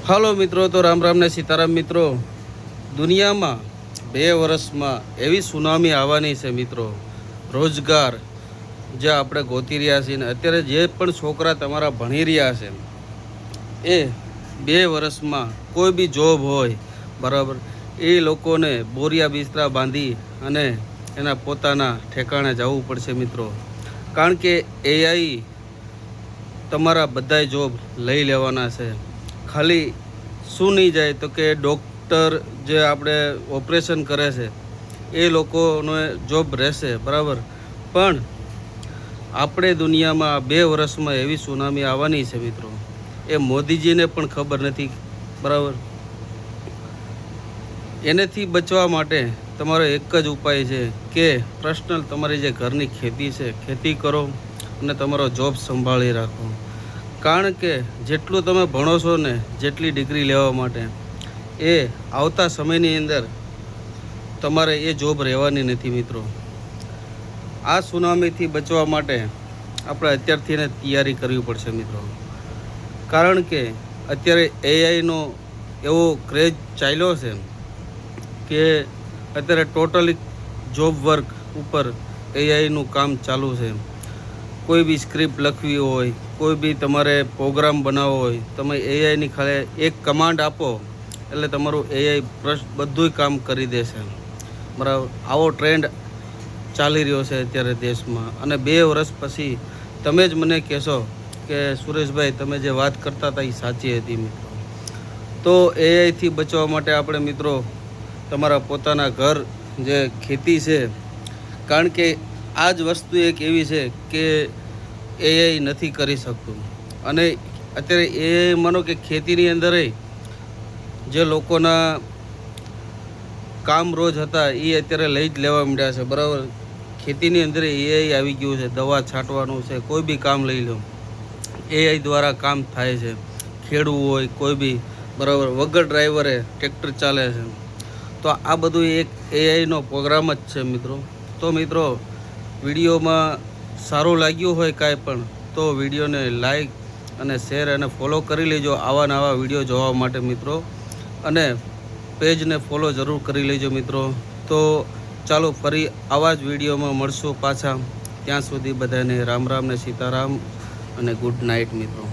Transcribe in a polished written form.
હાલો મિત્રો, તો રામ રામ ને સીતારામ મિત્રો। દુનિયામાં 2 વર્ષમાં એવી સુનામી આવવાની છે મિત્રો। રોજગાર જે આપણે ગોતી રહ્યા છીએ ને અત્યારે જે પણ છોકરા તમારા ભણી રહ્યા છે એ 2 વર્ષમાં કોઈ બી જોબ હોય બરાબર, એ લોકોને બોરિયા બિસ્તરા બાંધી અને એના પોતાના ઠેકાણે જવું પડશે મિત્રો। કારણ કે એઆઈ તમારા બધાય જોબ લઈ લેવાના છે। ખાલી શું નહીં જાય તો કે ડૉક્ટર જે આપણે ઓપરેશન કરે છે એ લોકોનો જોબ રહેશે બરાબર, પણ આપણે દુનિયામાં 2 વર્ષમાં એવી સુનામી આવવાની છે મિત્રો, એ મોદીજીને પણ ખબર નથી બરાબર। એનેથી બચવા માટે તમારો એક જ ઉપાય છે કે પર્સનલ તમારી જે ઘરની ખેતી છે ખેતી કરો અને તમારો જોબ સંભાળી રાખો। કારણ કે જેટલું તમે ભણો છો ને જેટલી ડિગ્રી લેવા માટે એ આવતા સમયની અંદર તમારે એ જોબ રહેવાની નથી મિત્રો। આ સુનામીથી બચવા માટે આપણે અત્યારથી તૈયારી કરવી પડશે મિત્રો। કારણ કે અત્યારે એઆઈનો એવો ક્રેઝ ચાલ્યો છે કે અત્યારે ટોટલી જોબ વર્ક ઉપર એઆઈનું કામ ચાલુ છે। કોઈ બી સ્ક્રિપ્ટ લખવી હોય, કોઈ બી તમારે પ્રોગ્રામ બનાવવો હોય, તમે એઆઈની ખાલી એક કમાન્ડ આપો એટલે તમારું એઆઈ બધુંય કામ કરી દેશે બરાબર। આવો ટ્રેન્ડ ચાલી રહ્યો છે અત્યારે દેશમાં, અને 2 વર્ષ પછી તમે જ મને કહેશો કે સુરેશભાઈ તમે જે વાત કરતા હતા એ સાચી હતી મિત્રો। તો એઆઈથી બચવા માટે આપણે મિત્રો તમારા પોતાના ઘર જે ખેતી છે, કારણ કે આ જ વસ્તુ એક એવી છે કે એઆઈ નથી કરી શકતું। અને અત્યારે એઆઈ માનો કે ખેતીની અંદર જે લોકોના કામ રોજ હતા એ અત્યારે લઈ જ લેવા માંડ્યા છે બરાબર। ખેતીની અંદર એઆઈ આવી ગયું છે, દવા છાંટવાનું છે, કોઈ બી કામ લઈ લો એઆઈ દ્વારા કામ થાય છે। ખેડવું હોય કોઈ બી બરાબર, વગર ડ્રાઈવરે ટ્રેક્ટર ચાલે છે। તો આ બધું એક એઆઈનો પ્રોગ્રામ જ છે મિત્રો। તો મિત્રો વિડીયોમાં સારું લાગ્યું હોય કાંઈ પણ તો વિડીયોને લાઈક અને શેર અને ફોલો કરી લેજો આવા નવા વિડીયો જોવા માટે મિત્રો, અને પેજને ફોલો જરૂર કરી લેજો મિત્રો। તો ચાલો ફરી આવા જ વિડીયોમાં મળશું પાછા, ત્યાં સુધી બધાને રામ રામ ને સીતારામ અને ગુડ નાઇટ મિત્રો।